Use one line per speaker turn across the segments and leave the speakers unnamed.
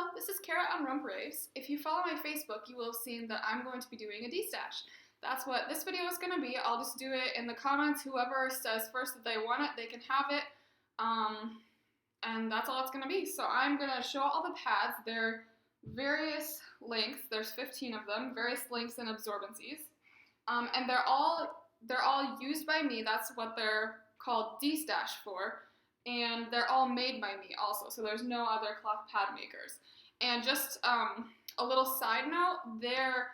Hello, this is Kara on Rump Raves. If you follow my Facebook, you will have seen that I'm going to be doing a D-stash. That's what this video is going to be. I'll just do it in the comments. Whoever says first that they want it, they can have it. And that's all it's going to be. So I'm going to show all the pads. They're various lengths. There's 15 of them, various lengths and absorbencies. And they're all used by me. That's what they're called D-stash for. And they're all made by me also, so there's no other cloth pad makers. And just a little side note, they're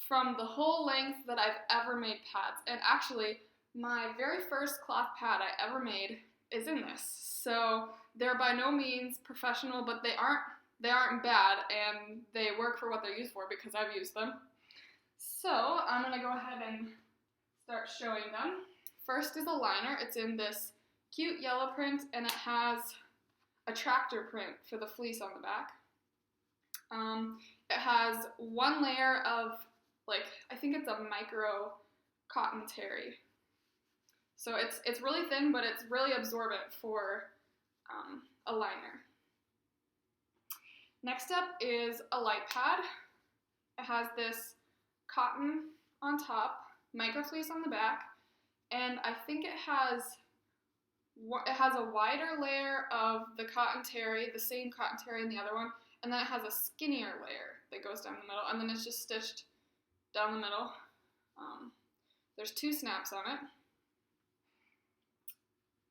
from the whole length that I've ever made pads. And actually, my very first cloth pad I ever made is in this. So they're by no means professional, but they aren't bad, and they work for what they're used for because I've used them. So I'm gonna go ahead and start showing them. First is a liner. It's in this cute yellow print, and it has a tractor print for the fleece on the back. It has one layer of, I think it's a micro cotton terry. So it's really thin, but it's really absorbent for a liner. Next up is a light pad. It has this cotton on top, micro fleece on the back, and I think it has a wider layer of the cotton terry, the same cotton terry in the other one, and then it has a skinnier layer that goes down the middle, and then it's just stitched down the middle. There's 2 snaps on it.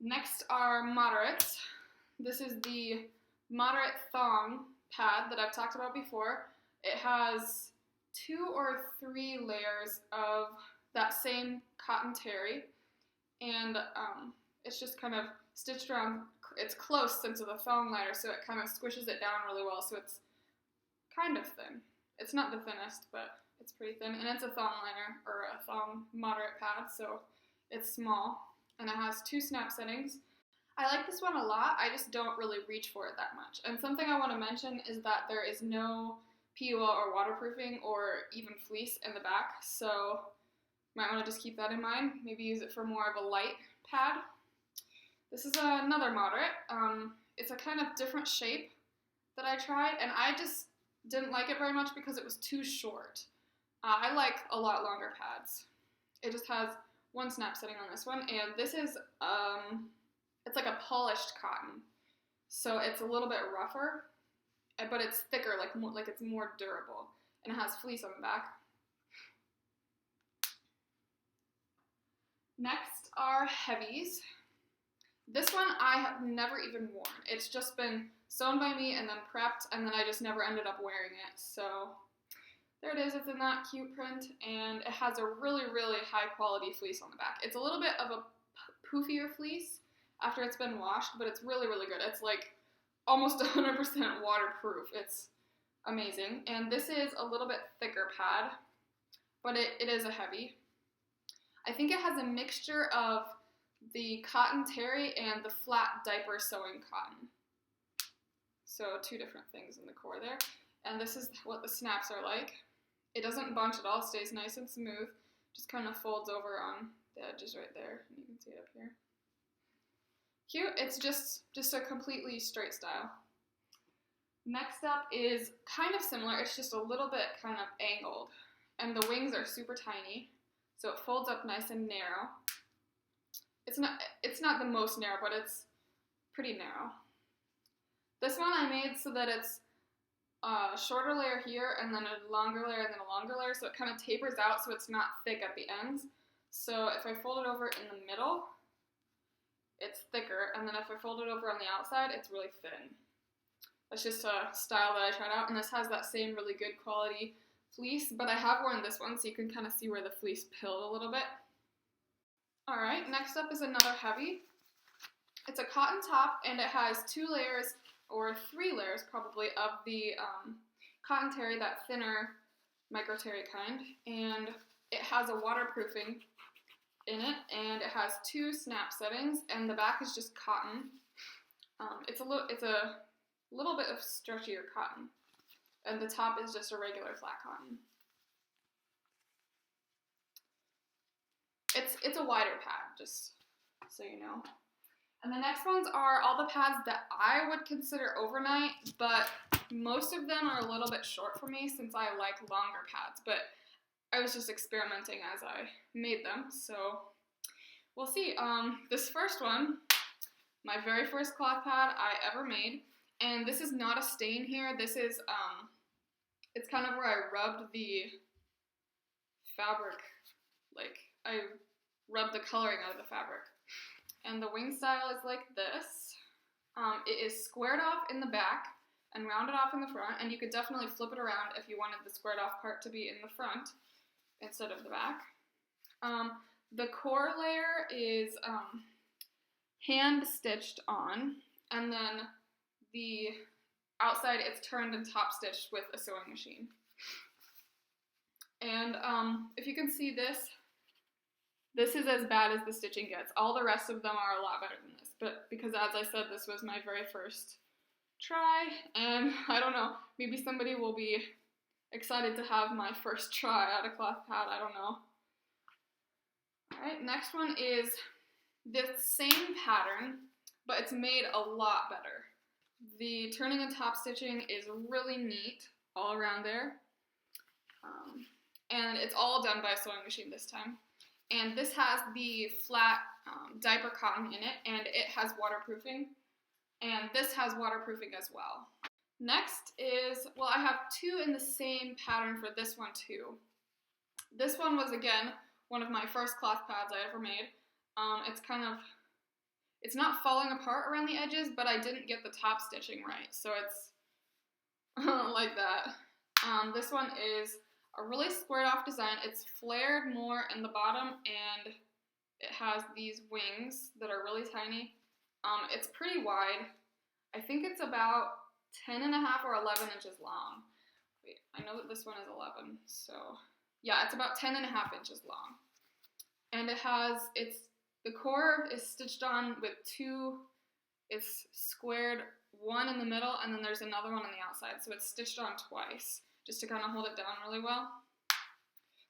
Next are moderates. This is the moderate thong pad that I've talked about before. It has 2 or 3 layers of that same cotton terry, and it's just kind of stitched around. It's close into the thong liner, so it kind of squishes it down really well, so it's kind of thin. It's not the thinnest, but it's pretty thin, and it's a thong liner, or a thong moderate pad, so it's small, and it has 2 snap settings. I like this one a lot. I just don't really reach for it that much. And something I want to mention is that there is no PUL or waterproofing or even fleece in the back, so might want to just keep that in mind. Maybe use it for more of a light pad. This is another moderate. It's a kind of different shape that I tried, and I just didn't like it very much because it was too short. I like a lot longer pads. It just has 1 snap setting on this one, and this is, it's like a polished cotton. So it's a little bit rougher, but it's thicker, like it's more durable, and it has fleece on the back. Next are heavies. This one I have never even worn. It's just been sewn by me and then prepped, and then I just never ended up wearing it. So there it is. It's in that cute print, and it has a really, really high quality fleece on the back. It's a little bit of a poofier fleece after it's been washed, but it's really, really good. It's like almost 100% waterproof. It's amazing. And this is a little bit thicker pad, but it is a heavy. I think it has a mixture of the cotton terry and the flat diaper sewing cotton. So 2 different things in the core there. And this is what the snaps are like. It doesn't bunch at all, stays nice and smooth. Just kind of folds over on the edges right there. And you can see it up here. Cute. It's just a completely straight style. Next up is kind of similar. It's just a little bit kind of angled. And the wings are super tiny. So it folds up nice and narrow. It's not the most narrow, but it's pretty narrow. This one I made so that it's a shorter layer here, and then a longer layer, and then a longer layer, so it kind of tapers out so it's not thick at the ends. So if I fold it over in the middle, it's thicker, and then if I fold it over on the outside, it's really thin. That's just a style that I tried out, and this has that same really good quality fleece, but I have worn this one, so you can kind of see where the fleece pilled a little bit. Alright, next up is another heavy. It's a cotton top, and it has 2 layers, or 3 layers probably, of the cotton terry, that thinner micro terry kind, and it has a waterproofing in it, and it has 2 snap settings, and the back is just cotton. It's a little bit of stretchier cotton, and the top is just a regular flat cotton. It's a wider pad, just so you know. And the next ones are all the pads that I would consider overnight, but most of them are a little bit short for me since I like longer pads, but I was just experimenting as I made them, so we'll see. This first one, my very first cloth pad I ever made, and this is not a stain here. This is, it's kind of where I rubbed the fabric, like I rubbed the coloring out of the fabric. And the wing style is like this. It is squared off in the back and rounded off in the front, and you could definitely flip it around if you wanted the squared off part to be in the front instead of the back. The core layer is hand stitched on, and then the outside it's turned and top stitched with a sewing machine. And if you can see this is as bad as the stitching gets. All the rest of them are a lot better than this, but because as I said, this was my very first try, and I don't know, maybe somebody will be excited to have my first try at a cloth pad, I don't know. Alright, next one is the same pattern, but it's made a lot better. The turning and top stitching is really neat all around there, and it's all done by a sewing machine this time. And this has the flat diaper cotton in it, and it has waterproofing. And this has waterproofing as well. Next is, well, I have two in the same pattern for this one too. This one was, again, one of my first cloth pads I ever made. It's not falling apart around the edges, but I didn't get the top stitching right, so it's like that. This one is a really squared off design. It's flared more in the bottom, and it has these wings that are really tiny. It's pretty wide. I think it's about 10 and a half or 11 inches long. Wait, I know that this one is 11, so yeah, it's about 10 and a half inches long. And the core is stitched on with it's squared, one in the middle, and then there's another one on the outside, so it's stitched on twice, just to kind of hold it down really well.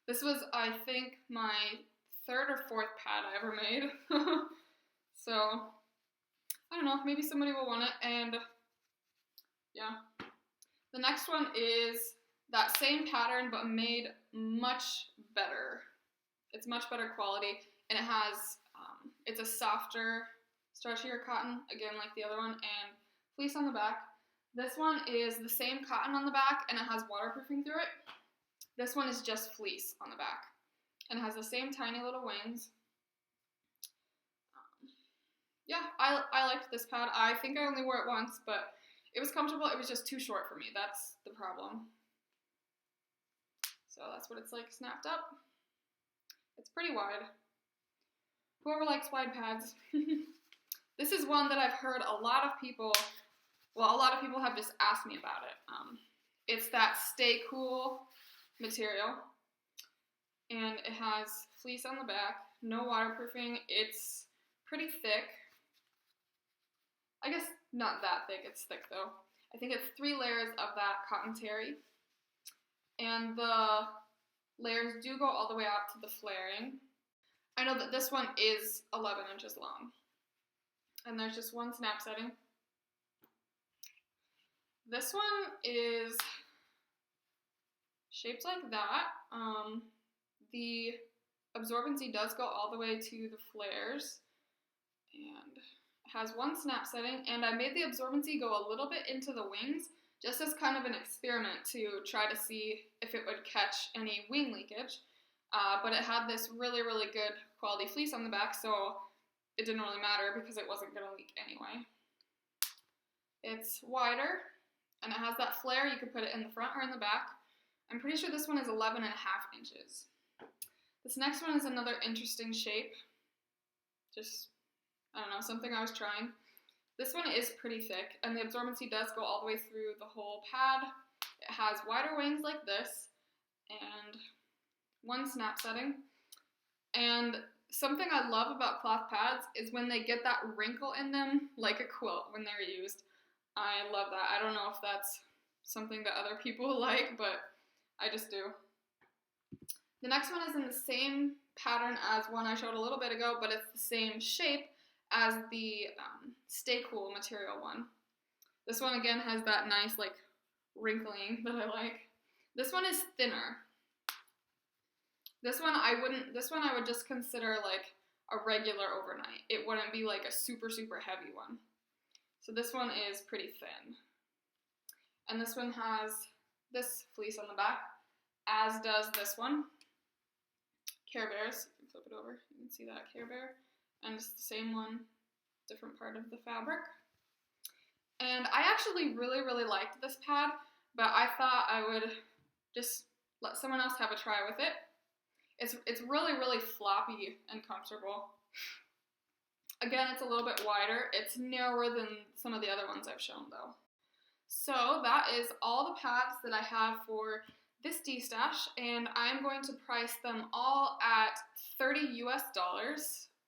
This was, I think, my third or fourth pad I ever made. So, I don't know, maybe somebody will want it, and yeah. The next one is that same pattern, but made much better. It's much better quality, and it has, it's a softer, stretchier cotton, again like the other one, and fleece on the back. This one is the same cotton on the back, and it has waterproofing through it. This one is just fleece on the back, and it has the same tiny little wings. Yeah, I liked this pad. I think I only wore it once, but it was comfortable. It was just too short for me. That's the problem. So that's what it's like snapped up. It's pretty wide. Whoever likes wide pads. This is one that I've heard a lot of people have just asked me about it. It's that Stay Cool material, and it has fleece on the back, no waterproofing. It's pretty thick. I guess not that thick, it's thick though. I think it's 3 layers of that cotton terry, and the layers do go all the way out to the flaring. I know that this one is 11 inches long, and there's just one snap setting. This one is shaped like that. The absorbency does go all the way to the flares, and it has one snap setting, and I made the absorbency go a little bit into the wings, just as kind of an experiment to try to see if it would catch any wing leakage, but it had this really, really good quality fleece on the back, so it didn't really matter because it wasn't going to leak anyway. It's wider, and it has that flare. You could put it in the front or in the back. I'm pretty sure this one is 11 and a half inches. This next one is another interesting shape. Just, I don't know, something I was trying. This one is pretty thick, and the absorbency does go all the way through the whole pad. It has wider wings like this, and one snap setting. And something I love about cloth pads is when they get that wrinkle in them, like a quilt when they're used. I love that. I don't know if that's something that other people like, but I just do. The next one is in the same pattern as one I showed a little bit ago, but it's the same shape, as the Stay Cool material one. This one again has that nice like wrinkling that I like. This one is thinner. This one I would just consider like a regular overnight. It wouldn't be like a super, super heavy one. So this one is pretty thin. And this one has this fleece on the back, as does this one. Care Bears. You can flip it over. You can see that Care Bear. And it's the same one, different part of the fabric. And I actually really, really liked this pad, but I thought I would just let someone else have a try with it. It's really, really floppy and comfortable. Again, it's a little bit wider. It's narrower than some of the other ones I've shown though. So that is all the pads that I have for this D-stash, and I'm going to price them all at $30 US.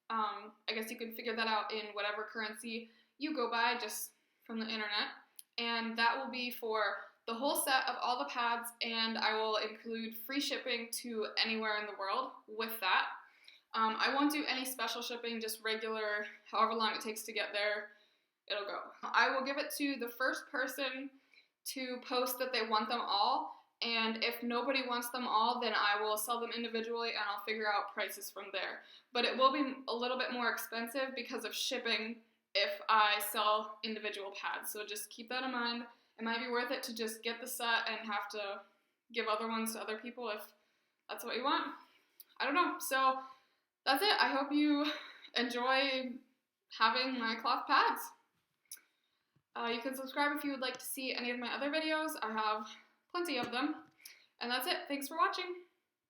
I guess you can figure that out in whatever currency you go by just from the internet. And that will be for the whole set of all the pads, and I will include free shipping to anywhere in the world with that. I won't do any special shipping, just regular, however long it takes to get there, it'll go. I will give it to the first person to post that they want them all, and if nobody wants them all, then I will sell them individually and I'll figure out prices from there. But it will be a little bit more expensive because of shipping if I sell individual pads, so just keep that in mind. It might be worth it to just get the set and have to give other ones to other people if that's what you want. I don't know. So that's it. I hope you enjoy having my cloth pads. You can subscribe if you would like to see any of my other videos. I have plenty of them. And that's it. Thanks for watching.